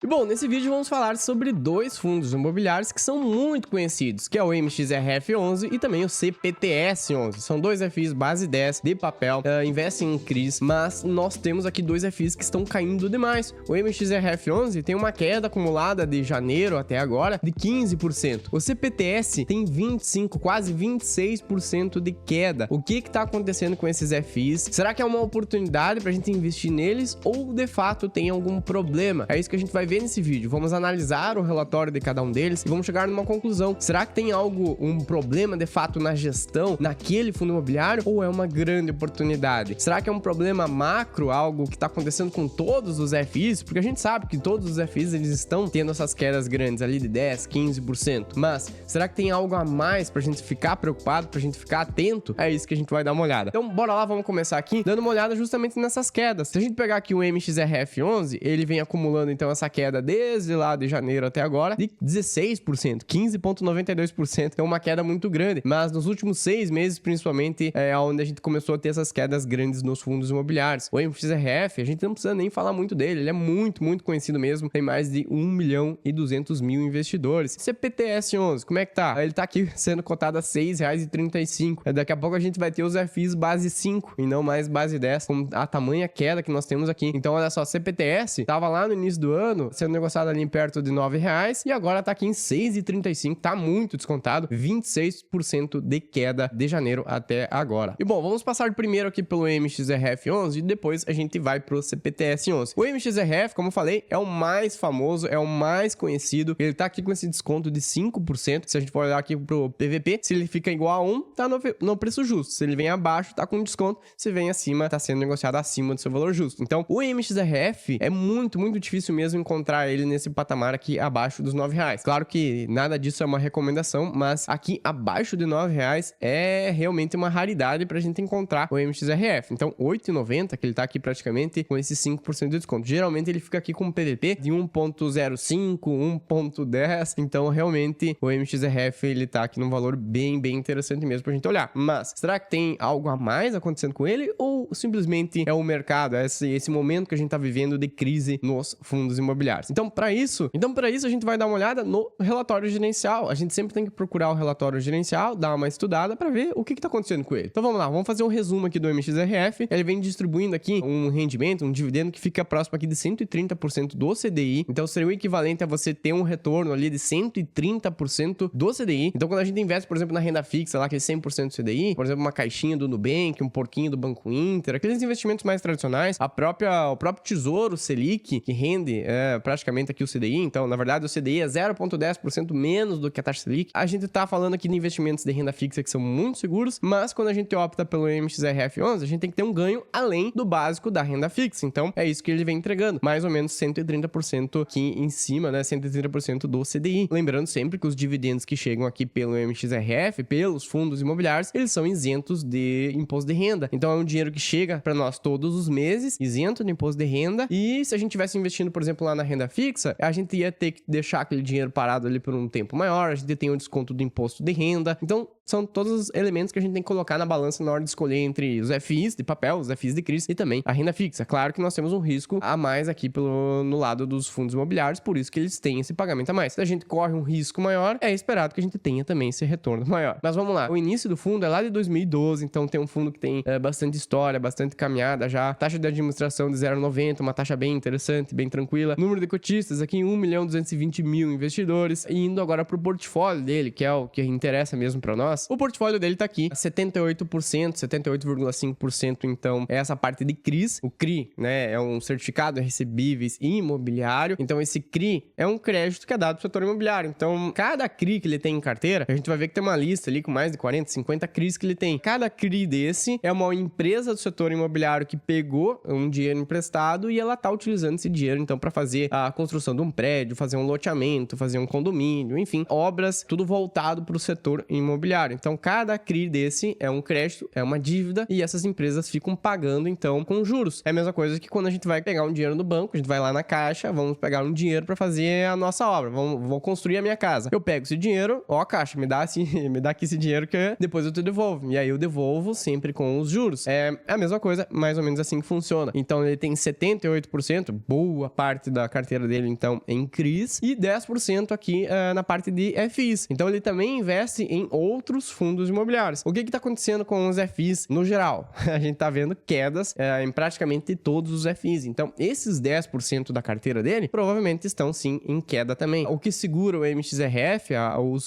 E bom, nesse vídeo vamos falar sobre dois fundos imobiliários que são muito conhecidos, que é o MXRF11 e também o CPTS11. São dois FIs base 10 de papel, investem em CRIs, mas nós temos aqui dois FIs que estão caindo demais. O MXRF11 tem uma queda acumulada de janeiro até agora de 15%. O CPTS tem 25, quase 26% de queda. O que está acontecendo com esses FIs? Será que é uma oportunidade para a gente investir neles ou de fato tem algum problema? É isso que a gente vai ver nesse vídeo. Vamos analisar o relatório de cada um deles e vamos chegar numa conclusão. Será que tem um problema de fato na gestão naquele fundo imobiliário ou é uma grande oportunidade? Será que é um problema macro, algo que está acontecendo com todos os FIs? Porque a gente sabe que todos os FIs eles estão tendo essas quedas grandes ali de 10, 15%. Mas será que tem algo a mais pra gente ficar preocupado, pra gente ficar atento? É isso que a gente vai dar uma olhada. Então bora lá, vamos começar aqui dando uma olhada justamente nessas quedas. Se a gente pegar aqui o MXRF11, ele vem acumulando então essa queda desde lá de janeiro até agora de 16%, 15,92%. É uma queda muito grande, mas nos últimos 6 meses, principalmente, é onde a gente começou a ter essas quedas grandes nos fundos imobiliários. O MXRF, a gente não precisa nem falar muito dele, ele é muito conhecido mesmo, tem mais de 1.200.000 investidores. CPTS11, como é que tá? Ele tá aqui sendo cotado a R$ 6,35. Daqui a pouco a gente vai ter os FIs base 5 e não mais base 10, com a tamanha queda que nós temos aqui. Então, olha só, CPTS tava lá no início do ano sendo negociado ali perto de R$ 9,00 e agora tá aqui em R$ 6,35, tá muito descontado, 26% de queda de janeiro até agora. E bom, vamos passar primeiro aqui pelo MXRF11 e depois a gente vai pro CPTS11. O MXRF, como eu falei, é o mais famoso, é o mais conhecido, ele tá aqui com esse desconto de 5%, se a gente for olhar aqui pro PVP, se ele fica igual a 1, tá no preço justo, se ele vem abaixo, tá com desconto, se vem acima, tá sendo negociado acima do seu valor justo. Então, o MXRF é muito difícil mesmo encontrar ele nesse patamar aqui abaixo dos R$ 9,00. Claro que nada disso é uma recomendação, mas aqui abaixo de R$ 9,00 é realmente uma raridade pra gente encontrar o MXRF. Então, R$ 8,90, que ele tá aqui praticamente com esse 5% de desconto. Geralmente ele fica aqui com um PVP de 1,05, 1,10. Então, realmente, o MXRF ele tá aqui num valor bem interessante mesmo pra gente olhar. Mas, será que tem algo a mais acontecendo com ele ou simplesmente é o mercado, é esse momento que a gente tá vivendo de crise nos fundos imobiliários? Então, para isso a gente vai dar uma olhada no relatório gerencial. A gente sempre tem que procurar o relatório gerencial, dar uma estudada para ver o que está acontecendo com ele. Então, vamos lá, vamos fazer um resumo aqui do MXRF. Ele vem distribuindo aqui um rendimento, um dividendo que fica próximo aqui de 130% do CDI. Então, seria o equivalente a você ter um retorno ali de 130% do CDI. Então, quando a gente investe, por exemplo, na renda fixa, lá aquele 100% do CDI, por exemplo, uma caixinha do Nubank, um porquinho do Banco Inter, aqueles investimentos mais tradicionais, o próprio Tesouro Selic, que rende praticamente aqui o CDI, então, na verdade, o CDI é 0,10% menos do que a taxa Selic. A gente tá falando aqui de investimentos de renda fixa que são muito seguros, mas quando a gente opta pelo MXRF11, a gente tem que ter um ganho além do básico da renda fixa. Então, é isso que ele vem entregando, mais ou menos 130% aqui em cima, né, 130% do CDI. Lembrando sempre que os dividendos que chegam aqui pelo MXRF, pelos fundos imobiliários, eles são isentos de imposto de renda. Então, é um dinheiro que chega para nós todos os meses, isento de imposto de renda, e se a gente tivesse investindo, por exemplo, lá na renda fixa, a gente ia ter que deixar aquele dinheiro parado ali por um tempo maior, a gente tem o desconto do imposto de renda. Então, são todos os elementos que a gente tem que colocar na balança na hora de escolher entre os FIs de papel, os FIs de CRIs e também a renda fixa. Claro que nós temos um risco a mais aqui no lado dos fundos imobiliários, por isso que eles têm esse pagamento a mais. Se a gente corre um risco maior, é esperado que a gente tenha também esse retorno maior. Mas vamos lá, o início do fundo é lá de 2012, então tem um fundo que tem bastante história, bastante caminhada já, taxa de administração de 0,90, uma taxa bem interessante, bem tranquila. Número de cotistas aqui em 1.220.000 investidores, e indo agora pro portfólio dele, que é o que interessa mesmo para nós. O portfólio dele tá aqui, 78%, 78,5%, então é essa parte de CRIs. O CRI, né, é um certificado de recebíveis imobiliário. Então esse CRI é um crédito que é dado pro setor imobiliário. Então, cada CRI que ele tem em carteira, a gente vai ver que tem uma lista ali com mais de 40, 50 CRIs que ele tem. Cada CRI desse é uma empresa do setor imobiliário que pegou um dinheiro emprestado e ela tá utilizando esse dinheiro, então, para fazer a construção de um prédio, fazer um loteamento, fazer um condomínio, enfim, obras, tudo voltado para o setor imobiliário. imobiliário. Então, cada CRI desse é um crédito, é uma dívida, e essas empresas ficam pagando, então, com juros. É a mesma coisa que quando a gente vai pegar um dinheiro no banco, a gente vai lá na caixa, vamos pegar um dinheiro para fazer a nossa obra, vou construir a minha casa. Eu pego esse dinheiro, ó, a caixa, me dá aqui esse dinheiro que depois eu te devolvo. E aí eu devolvo sempre com os juros. É a mesma coisa, mais ou menos assim que funciona. Então, ele tem 78%, boa parte da carteira dele, então, em CRIs, e 10% aqui na parte de FIs. Então, ele também investe em outros fundos imobiliários. O que está acontecendo com os FIs no geral? A gente está vendo quedas em praticamente todos os FIs. Então, esses 10% da carteira dele provavelmente estão sim em queda também. O que segura o MXRF,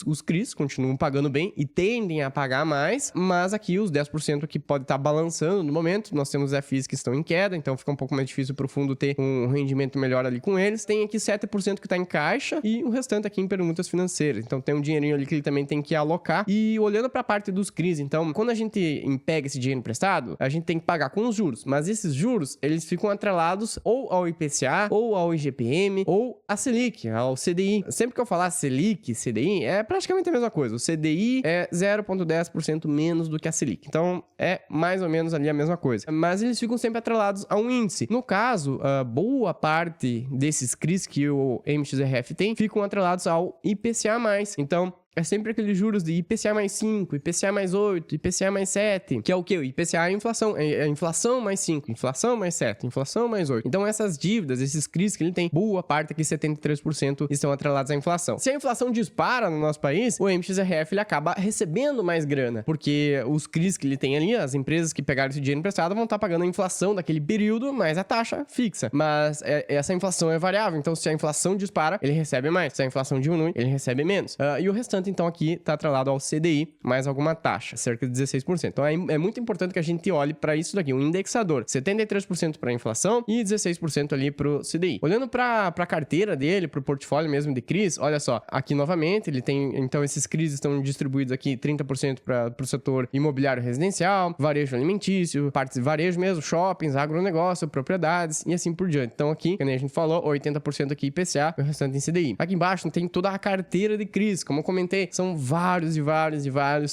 os CRIs continuam pagando bem e tendem a pagar mais, mas aqui os 10% que pode estar balançando no momento. Nós temos FIs que estão em queda, então fica um pouco mais difícil para o fundo ter um rendimento melhor ali com eles. Tem aqui 7% que está em caixa e o restante aqui em permutas financeiras. Então tem um dinheirinho ali que ele também tem que alocar. E olhando para a parte dos CRIs, então, quando a gente pega esse dinheiro emprestado, a gente tem que pagar com os juros, mas esses juros, eles ficam atrelados ou ao IPCA, ou ao IGPM, ou à Selic, ao CDI. Sempre que eu falar Selic, CDI, é praticamente a mesma coisa. O CDI é 0,10% menos do que a Selic. Então, é mais ou menos ali a mesma coisa. Mas eles ficam sempre atrelados a um índice. No caso, boa parte desses CRIs que o MXRF tem ficam atrelados ao IPCA+. Então, é sempre aqueles juros de IPCA mais 5, IPCA mais 8, IPCA mais 7, que é o quê? O IPCA é a inflação. É a inflação mais 5, inflação mais 7, inflação mais 8. Então, essas dívidas, esses CRIs que ele tem, boa parte aqui, 73%, estão atrelados à inflação. Se a inflação dispara no nosso país, o MXRF ele acaba recebendo mais grana, porque os CRIs que ele tem ali, as empresas que pegaram esse dinheiro emprestado vão estar pagando a inflação daquele período, mais a taxa fixa. Mas essa inflação é variável, então se a inflação dispara, ele recebe mais. Se a inflação diminui, ele recebe menos. E o restante, então, aqui está atrelado ao CDI mais alguma taxa, cerca de 16%. Então, é muito importante que a gente olhe para isso daqui, um indexador, 73% para a inflação e 16% ali para o CDI. Olhando para a carteira dele, para o portfólio mesmo de CRIs, olha só, aqui novamente, ele tem, então, esses CRIs estão distribuídos aqui 30% para o setor imobiliário residencial, varejo alimentício, partes de varejo mesmo, shoppings, agronegócio, propriedades e assim por diante. Então, aqui, como a gente falou, 80% aqui IPCA e o restante em CDI. Aqui embaixo tem toda a carteira de CRIs, como eu comentei, são vários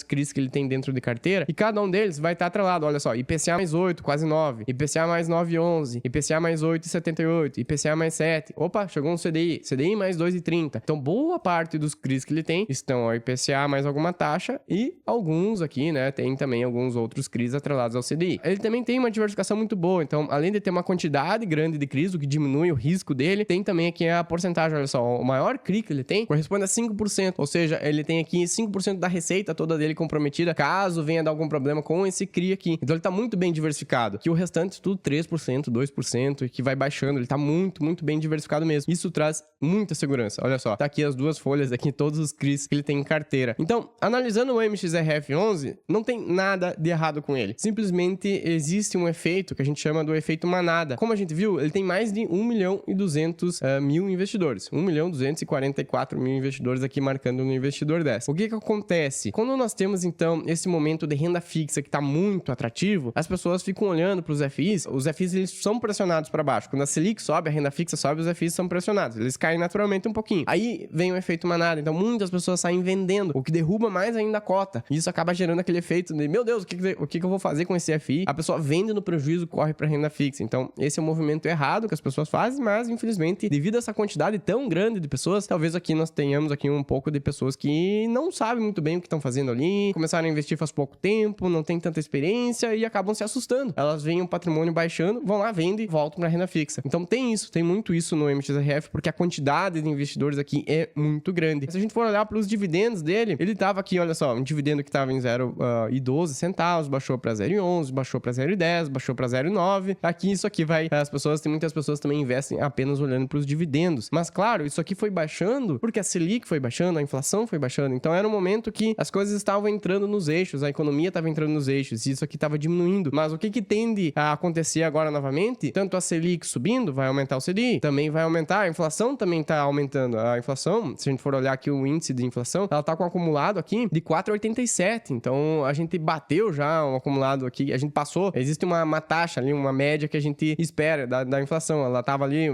CRIs que ele tem dentro de carteira, e cada um deles vai estar atrelado, olha só, IPCA mais 8, quase 9, IPCA mais 9,11, IPCA mais 8,78, IPCA mais 7, opa, chegou um CDI mais 2,30. Então, boa parte dos CRIs que ele tem estão ao IPCA mais alguma taxa, e alguns aqui, né, tem também alguns outros CRIs atrelados ao CDI. Ele também tem uma diversificação muito boa, então, além de ter uma quantidade grande de CRIs, o que diminui o risco dele, tem também aqui a porcentagem, olha só, o maior CRI que ele tem corresponde a 5%, ou seja, ele tem aqui 5% da receita toda dele comprometida, caso venha dar algum problema com esse CRI aqui. Então ele tá muito bem diversificado, que o restante tudo 3%, 2%, e que vai baixando, ele tá muito, muito bem diversificado mesmo. Isso traz muita segurança. Olha só, tá aqui as duas folhas aqui, todos os CRIs que ele tem em carteira. Então, analisando o MXRF11, não tem nada de errado com ele. Simplesmente existe um efeito que a gente chama do efeito manada. Como a gente viu, ele tem mais de 1.200.000 investidores. 1.244.000 investidores aqui marcando no investidor 10. O que acontece? Quando nós temos, então, esse momento de renda fixa que está muito atrativo, as pessoas ficam olhando para os FIs. Os FIs, eles são pressionados para baixo. Quando a Selic sobe, a renda fixa sobe, os FIs são pressionados. Eles caem naturalmente um pouquinho. Aí vem o efeito manada. Então, muitas pessoas saem vendendo, o que derruba mais ainda a cota. E isso acaba gerando aquele efeito de, meu Deus, o que eu vou fazer com esse FI? A pessoa vende no prejuízo, corre para renda fixa. Então, esse é um movimento errado que as pessoas fazem, mas, infelizmente, devido a essa quantidade tão grande de pessoas, talvez aqui nós tenhamos aqui um pouco de pessoas que não sabem muito bem o que estão fazendo ali, começaram a investir faz pouco tempo, não tem tanta experiência e acabam se assustando. Elas veem o patrimônio baixando, vão lá, vendem e voltam para renda fixa. Então tem isso, tem muito isso no MXRF, porque a quantidade de investidores aqui é muito grande. Se a gente for olhar para os dividendos dele, ele tava aqui, olha só, um dividendo que tava em 0,12 centavos, baixou para 0,11, baixou para 0,10, baixou para 0,9. Aqui isso aqui vai, tem muitas pessoas também investem apenas olhando para os dividendos. Mas claro, isso aqui foi baixando porque a Selic foi baixando, a inflação foi baixando. Então era um momento que as coisas estavam entrando nos eixos, a economia estava entrando nos eixos e isso aqui estava diminuindo. Mas o que tende a acontecer agora novamente? Tanto a Selic subindo, vai aumentar o CDI, também vai aumentar, a inflação também está aumentando. A inflação, se a gente for olhar aqui o índice de inflação, ela está com um acumulado aqui de 4,87. Então a gente bateu já um acumulado aqui, a gente passou, existe uma taxa ali, uma média que a gente espera da inflação. Ela estava ali,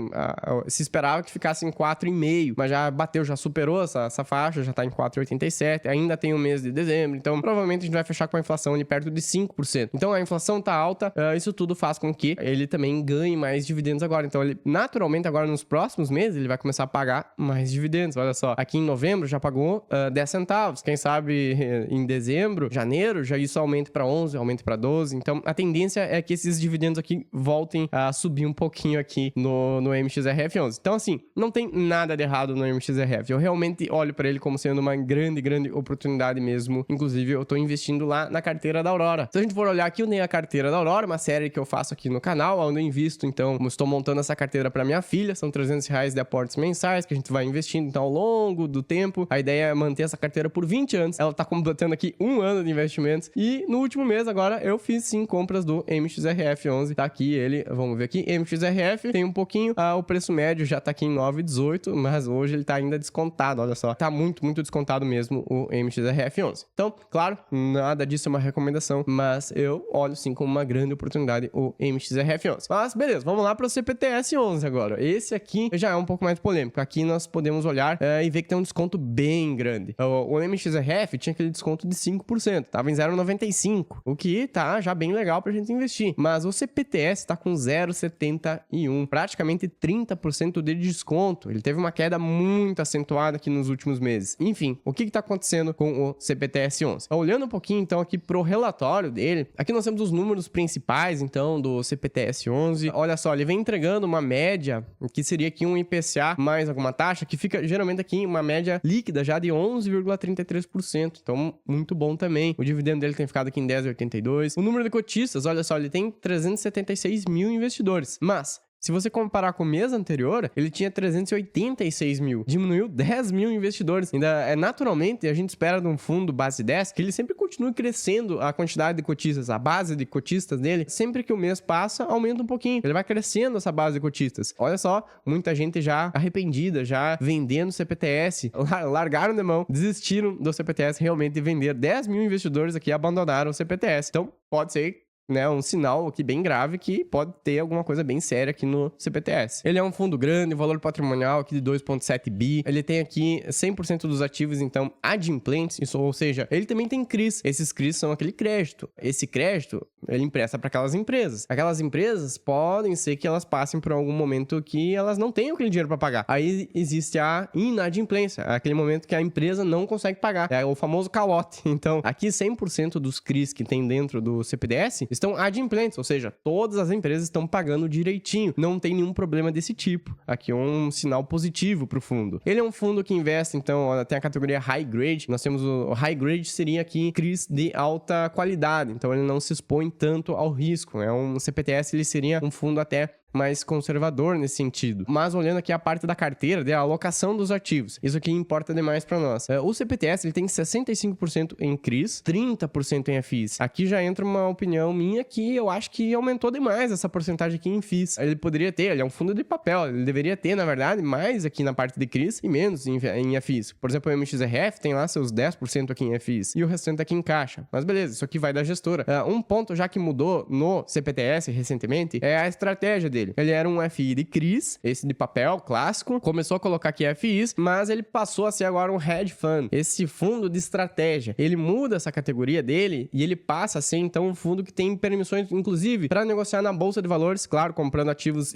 se esperava que ficasse em 4,5, mas já bateu, já superou essa faixa, já está em 4,87, ainda tem o mês de dezembro, então provavelmente a gente vai fechar com a inflação ali perto de 5%. Então a inflação tá alta, isso tudo faz com que ele também ganhe mais dividendos agora. Então ele, naturalmente, agora nos próximos meses, ele vai começar a pagar mais dividendos. Olha só, aqui em novembro já pagou 10 centavos, quem sabe em dezembro, janeiro, já isso aumenta para 11, aumenta para 12. Então a tendência é que esses dividendos aqui voltem a subir um pouquinho aqui no MXRF11. Então assim, não tem nada de errado no MXRF. Eu realmente olho para ele como sendo uma grande oportunidade mesmo. Inclusive, eu tô investindo lá na carteira da Aurora. Se a gente for olhar aqui, eu tenho a carteira da Aurora, uma série que eu faço aqui no canal, onde eu invisto. Então, eu estou montando essa carteira para minha filha. São R$300 de aportes mensais que a gente vai investindo. Então, ao longo do tempo, a ideia é manter essa carteira por 20 anos. Ela tá completando aqui 1 ano de investimentos. E no último mês, agora, eu fiz 5 compras do MXRF11. Tá aqui ele, vamos ver aqui. MXRF tem um pouquinho, o preço médio já tá aqui em 9,18, mas hoje ele tá ainda descontado, olha só. Tá muito descontado mesmo o MXRF11. Então, claro, nada disso é uma recomendação, mas eu olho sim como uma grande oportunidade o MXRF11. Mas beleza, vamos lá para o CPTS11 agora. Esse aqui já é um pouco mais polêmico. Aqui nós podemos olhar e ver que tem um desconto bem grande. O MXRF tinha aquele desconto de 5%, tava em 0,95, o que tá já bem legal pra gente investir. Mas o CPTS tá com 0,71, praticamente 30% de desconto. Ele teve uma queda muito acentuada aqui nos últimos meses. Enfim, o que está acontecendo com o CPTS11? Olhando um pouquinho, então, aqui pro relatório dele, aqui nós temos os números principais, então, do CPTS11. Olha só, ele vem entregando uma média, que seria aqui um IPCA mais alguma taxa, que fica geralmente aqui uma média líquida já de 11,33%. Então, muito bom também. O dividendo dele tem ficado aqui em 10,82. O número de cotistas, olha só, ele tem 376 mil investidores. Mas se você comparar com o mês anterior, ele tinha 386 mil. Diminuiu 10 mil investidores. Ainda naturalmente, a gente espera de um fundo base 10 que ele sempre continue crescendo a quantidade de cotistas, a base de cotistas dele. Sempre que o mês passa, aumenta um pouquinho. Ele vai crescendo essa base de cotistas. Olha só, muita gente já arrependida, já vendendo CPTS. Largaram de mão, desistiram do CPTS realmente de vender. 10 mil investidores aqui abandonaram o CPTS. Então, pode ser um sinal aqui bem grave que pode ter alguma coisa bem séria aqui no CPTS. Ele é um fundo grande, valor patrimonial aqui de 2,7 bi. Ele tem aqui 100% dos ativos, então, adimplentes, isso, ou seja, ele também tem CRIs. Esses CRIs são aquele crédito. Esse crédito, ele empresta para aquelas empresas. Aquelas empresas podem ser que elas passem por algum momento que elas não tenham aquele dinheiro para pagar. Aí existe a inadimplência, aquele momento que a empresa não consegue pagar. É o famoso calote. Então, aqui 100% dos CRIs que tem dentro do CPTS estão adimplentes, ou seja, todas as empresas estão pagando direitinho, não tem nenhum problema desse tipo. Aqui é um sinal positivo para o fundo. Ele é um fundo que investe, então, tem a categoria High Grade, nós temos o High Grade seria aqui CRIs de alta qualidade, então ele não se expõe tanto ao risco, um CPTS ele seria um fundo até mais conservador nesse sentido. Mas olhando aqui a parte da carteira, da alocação dos ativos, isso aqui importa demais para nós. O CPTS ele tem 65% em CRIs, 30% em FIs. Aqui já entra uma opinião minha que eu acho que aumentou demais essa porcentagem aqui em FIs. Ele poderia ter, ele é um fundo de papel, ele deveria ter, na verdade, mais aqui na parte de CRIs e menos em FIs. Por exemplo, o MXRF tem lá seus 10% aqui em FIs e o restante aqui em caixa. Mas beleza, isso aqui vai da gestora. Um ponto já que mudou no CPTS recentemente é a estratégia dele. Ele era um FI de CRIs, esse de papel clássico, começou a colocar aqui FIs, mas ele passou a ser agora um hedge fund, esse fundo de estratégia. Ele muda essa categoria dele e ele passa a ser então um fundo que tem permissões, inclusive, para negociar na bolsa de valores, claro, comprando ativos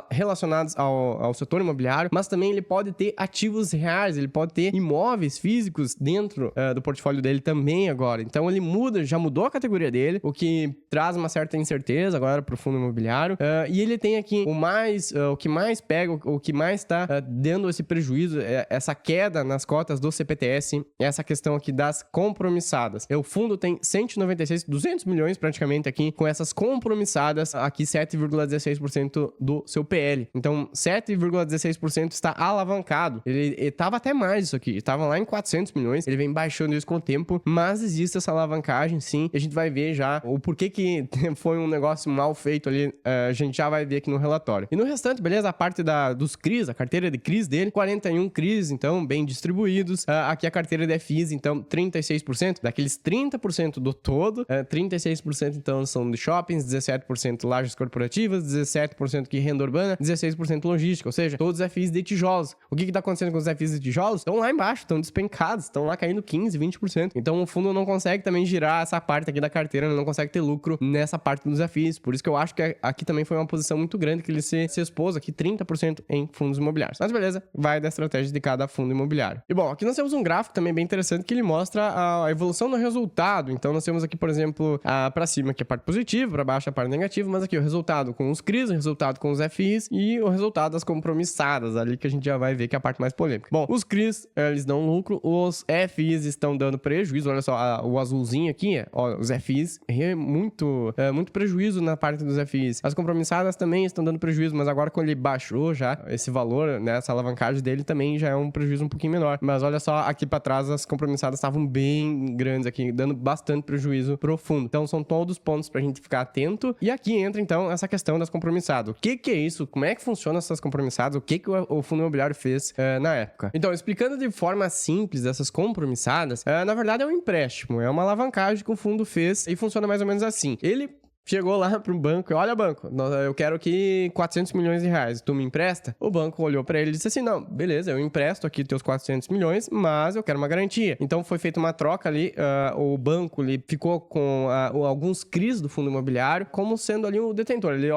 relacionados ao setor imobiliário, mas também ele pode ter ativos reais, ele pode ter imóveis físicos dentro do portfólio dele também agora. Então ele já mudou a categoria dele, o que traz uma certa incerteza agora para o fundo imobiliário, e ele tem aqui o que mais pega, o que mais está dando esse prejuízo, essa queda nas cotas do CPTS, essa questão aqui das compromissadas. O fundo tem 200 milhões praticamente aqui, com essas compromissadas, aqui 7,16% do seu PL. Então, 7,16% está alavancado. Ele estava até mais isso aqui, estava lá em 400 milhões, ele vem baixando isso com o tempo, mas existe essa alavancagem, sim, e a gente vai ver já o porquê que foi um negócio mal feito ali, a gente já vai ver aqui no relatório. E no restante, beleza, a parte dos CRIs, a carteira de CRIs dele, 41 CRIs, então, bem distribuídos. Aqui a carteira de FIs, então, 36%, daqueles 30% do todo, 36% então são de shoppings, 17% lajes corporativas, 17% que renda urbana, 16% logística, ou seja, todos os FIs de tijolos. O que tá acontecendo com os FIs de tijolos? Estão lá embaixo, estão despencados, estão lá caindo 15%, 20%. Então o fundo não consegue também girar essa parte aqui da carteira, não consegue ter lucro nessa parte dos FIs. Por isso que eu acho que aqui também foi uma posição muito grande que ele se expôs aqui 30% em fundos imobiliários. Mas beleza, vai da estratégia de cada fundo imobiliário. E bom, aqui nós temos um gráfico também bem interessante que ele mostra a evolução do resultado. Então nós temos aqui, por exemplo, para cima aqui a parte positiva, para baixo a parte negativa, mas aqui o resultado com os CRIs, o resultado com os FIs e o resultado das compromissadas, ali que a gente já vai ver que é a parte mais polêmica. Bom, os CRIs, eles dão lucro, os FIs estão dando prejuízo, olha só, o azulzinho aqui, ó, os FIs, muito prejuízo na parte dos FIs. As compromissadas também estão dando prejuízo, mas agora quando ele baixou já esse valor, né, essa alavancagem dele também já é um prejuízo um pouquinho menor. Mas olha só, aqui para trás as compromissadas estavam bem grandes aqui, dando bastante prejuízo pro fundo. Então são todos pontos pra gente ficar atento. E aqui entra então essa questão das compromissadas. O que é isso? Como é que funciona essas compromissadas? O que o fundo imobiliário fez na época? Então, explicando de forma simples essas compromissadas, na verdade é um empréstimo, é uma alavancagem que o fundo fez e funciona mais ou menos assim. Ele chegou lá para um banco e olha, banco, eu quero aqui 400 milhões de reais, tu me empresta? O banco olhou para ele e disse assim, não, beleza, eu empresto aqui teus 400 milhões, mas eu quero uma garantia. Então foi feita uma troca ali, o banco ele ficou com alguns CRIs do fundo imobiliário como sendo ali o detentor, ele,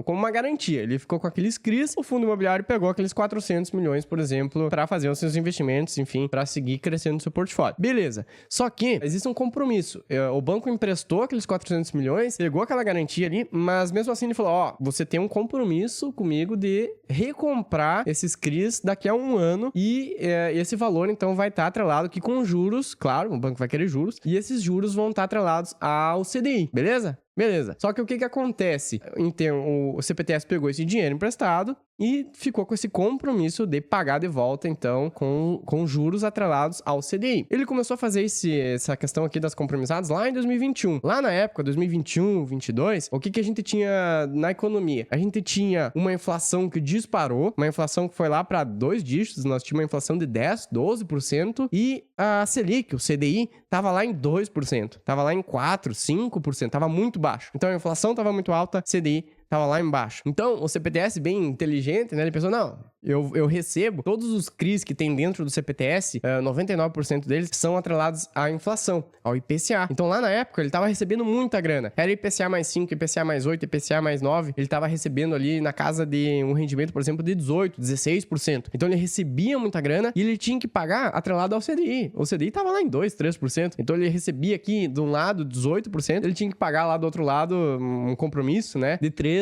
como uma garantia, ele ficou com aqueles CRIs, o fundo imobiliário pegou aqueles 400 milhões, por exemplo, para fazer os seus investimentos, enfim, para seguir crescendo o seu portfólio. Beleza, só que existe um compromisso, o banco emprestou aqueles 400 milhões, pegou aquela garantia ali, mas mesmo assim ele falou, você tem um compromisso comigo de recomprar esses CRIs daqui a um ano e esse valor então vai estar atrelado aqui com juros, claro, o banco vai querer juros, e esses juros vão estar atrelados ao CDI, beleza? Beleza. Só que o que acontece? Então, o CPTS pegou esse dinheiro emprestado e ficou com esse compromisso de pagar de volta, então, com juros atrelados ao CDI. Ele começou a fazer essa questão aqui das compromissadas lá em 2021. Lá na época, 2021, 2022, o que a gente tinha na economia? A gente tinha uma inflação que disparou, uma inflação que foi lá para 2 dígitos, nós tínhamos uma inflação de 10%, 12%, e a Selic, o CDI, tava lá em 2%, tava lá em 4%, 5%, tava muito baixo. Então a inflação estava muito alta, CDI estava lá embaixo. Então, o CPTS, bem inteligente, né? Ele pensou, não, eu recebo todos os CRIs que tem dentro do CPTS, 99% deles são atrelados à inflação, ao IPCA. Então, lá na época, ele estava recebendo muita grana. Era IPCA mais 5, IPCA mais 8, IPCA mais 9. Ele estava recebendo ali na casa de um rendimento, por exemplo, de 18%, 16%. Então, ele recebia muita grana e ele tinha que pagar atrelado ao CDI. O CDI estava lá em 2%, 3%. Então, ele recebia aqui, de um lado, 18%. Ele tinha que pagar lá do outro lado um compromisso, né? De 3%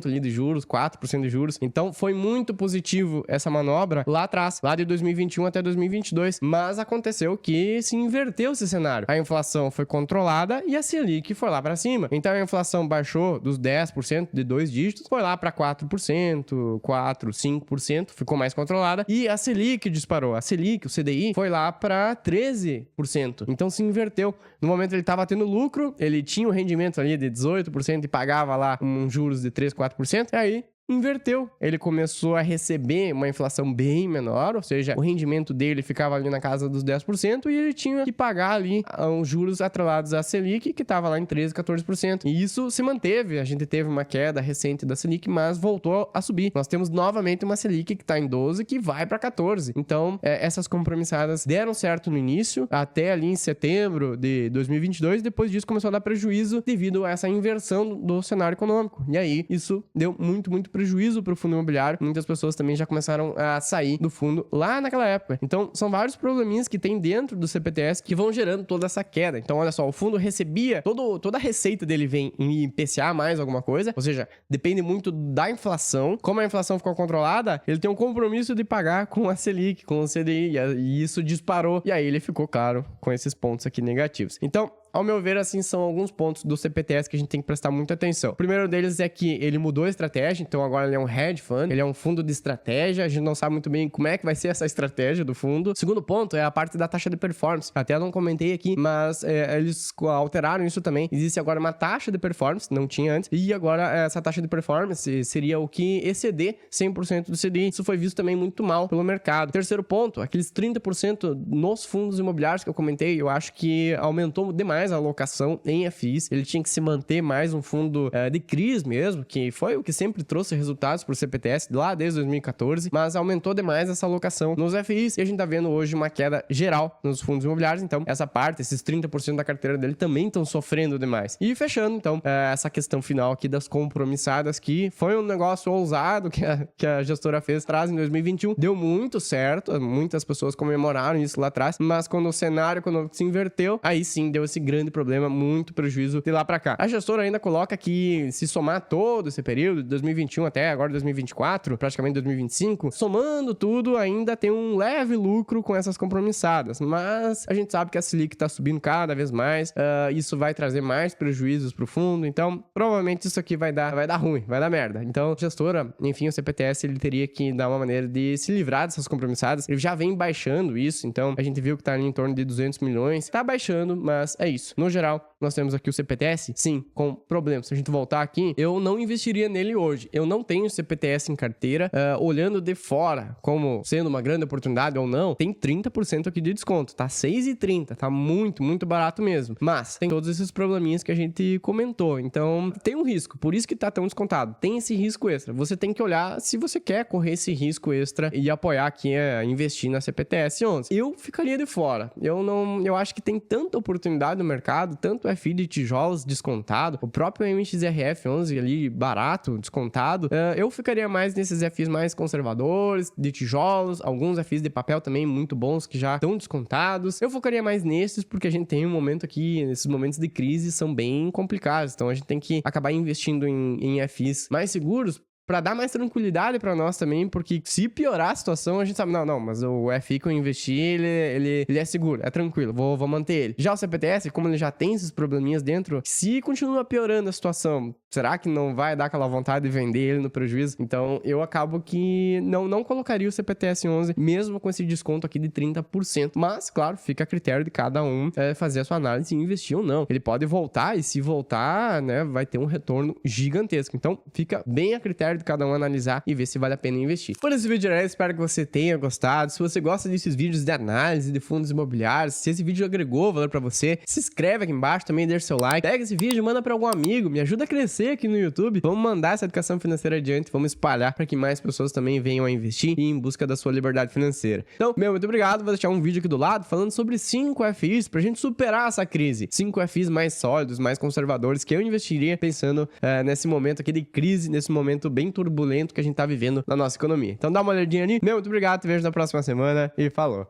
ali de juros, 4% de juros. Então, foi muito positivo essa manobra lá atrás, lá de 2021 até 2022. Mas aconteceu que se inverteu esse cenário. A inflação foi controlada e a Selic foi lá para cima. Então, a inflação baixou dos 10% de 2 dígitos, foi lá para 4%, 5%, ficou mais controlada. E a Selic disparou. A Selic, o CDI, foi lá para 13%. Então, se inverteu. No momento ele estava tendo lucro, ele tinha o rendimento ali de 18% e pagava lá juros de 3, 4%, e aí inverteu. Ele começou a receber uma inflação bem menor, ou seja, o rendimento dele ficava ali na casa dos 10% e ele tinha que pagar ali os juros atrelados à Selic, que estava lá em 13, 14%. E isso se manteve. A gente teve uma queda recente da Selic, mas voltou a subir. Nós temos novamente uma Selic que está em 12, que vai para 14. Então, essas compromissadas deram certo no início, até ali em setembro de 2022. Depois disso, começou a dar prejuízo devido a essa inversão do cenário econômico. E aí, isso deu muito prejuízo para o fundo imobiliário. Muitas pessoas também já começaram a sair do fundo lá naquela época. Então, são vários probleminhas que tem dentro do CPTS que vão gerando toda essa queda. Então, olha só, o fundo recebia, toda a receita dele vem em IPCA mais alguma coisa, ou seja, depende muito da inflação. Como a inflação ficou controlada, ele tem um compromisso de pagar com a Selic, com o CDI, e isso disparou. E aí ele ficou, claro, com esses pontos aqui negativos. Então, Ao meu ver, assim, são alguns pontos do CPTS que a gente tem que prestar muita atenção. O primeiro deles é que ele mudou a estratégia, então agora ele é um hedge fund, ele é um fundo de estratégia, a gente não sabe muito bem como é que vai ser essa estratégia do fundo. O segundo ponto é a parte da taxa de performance. Até não comentei aqui, mas eles alteraram isso também. Existe agora uma taxa de performance, não tinha antes, e agora essa taxa de performance seria o que exceder 100% do CDI. Isso foi visto também muito mal pelo mercado. Terceiro ponto, aqueles 30% nos fundos imobiliários que eu comentei, eu acho que aumentou demais a alocação em FIs. Ele tinha que se manter mais um fundo de crise mesmo, que foi o que sempre trouxe resultados para o CPTS lá desde 2014, mas aumentou demais essa alocação nos FIs e a gente tá vendo hoje uma queda geral nos fundos imobiliários. Então, essa parte, esses 30% da carteira dele também estão sofrendo demais. E fechando, então, essa questão final aqui das compromissadas, que foi um negócio ousado que a gestora fez atrás em 2021. Deu muito certo, muitas pessoas comemoraram isso lá atrás, mas quando o cenário se inverteu, aí sim deu esse grande problema, muito prejuízo de lá pra cá. A gestora ainda coloca que se somar todo esse período, de 2021 até agora 2024, praticamente 2025, somando tudo, ainda tem um leve lucro com essas compromissadas, mas a gente sabe que a Selic tá subindo cada vez mais, isso vai trazer mais prejuízos pro fundo, então provavelmente isso aqui vai dar ruim, vai dar merda. Então, a gestora, enfim, o CPTS, ele teria que dar uma maneira de se livrar dessas compromissadas. Ele já vem baixando isso, então a gente viu que tá ali em torno de 200 milhões, tá baixando, mas é isso. No geral, nós temos aqui o CPTS, sim, com problemas. Se a gente voltar aqui, eu não investiria nele hoje. Eu não tenho CPTS em carteira. Olhando de fora, como sendo uma grande oportunidade ou não, tem 30% aqui de desconto. Tá 6,30. Tá muito, muito barato mesmo. Mas tem todos esses probleminhas que a gente comentou. Então, tem um risco. Por isso que tá tão descontado. Tem esse risco extra. Você tem que olhar se você quer correr esse risco extra e apoiar aqui, investir na CPTS 11. Eu ficaria de fora. Eu acho que tem tanta oportunidade no mercado, tanto FI de tijolos descontado, o próprio MXRF 11 ali barato, descontado. Eu ficaria mais nesses FIs mais conservadores, de tijolos, alguns FIs de papel também muito bons que já estão descontados. Eu focaria mais nesses porque a gente tem um momento aqui, esses momentos de crise são bem complicados, então a gente tem que acabar investindo em FIs mais seguros pra dar mais tranquilidade pra nós também, porque se piorar a situação, a gente sabe, não, mas o FI que eu investi, ele é seguro, é tranquilo, vou manter ele. Já o CPTS, como ele já tem esses probleminhas dentro, se continua piorando a situação, será que não vai dar aquela vontade de vender ele no prejuízo? Então, eu acabo que não colocaria o CPTS 11, mesmo com esse desconto aqui de 30%. Mas, claro, fica a critério de cada um fazer a sua análise e investir ou não. Ele pode voltar, e se voltar, né, vai ter um retorno gigantesco. Então, fica bem a critério de cada um analisar e ver se vale a pena investir. Por esse vídeo, espero que você tenha gostado. Se você gosta desses vídeos de análise de fundos imobiliários, se esse vídeo agregou valor pra você, se inscreve aqui embaixo também, deixa seu like, pega esse vídeo, manda pra algum amigo, me ajuda a crescer aqui no YouTube. Vamos mandar essa educação financeira adiante, vamos espalhar para que mais pessoas também venham a investir e em busca da sua liberdade financeira. Então, muito obrigado. Vou deixar um vídeo aqui do lado falando sobre 5 FIs pra gente superar essa crise. 5 FIs mais sólidos, mais conservadores que eu investiria pensando nesse momento aqui de crise, nesse momento bem turbulento que a gente tá vivendo na nossa economia. Então dá uma olhadinha ali. Muito obrigado, te vejo na próxima semana e falou!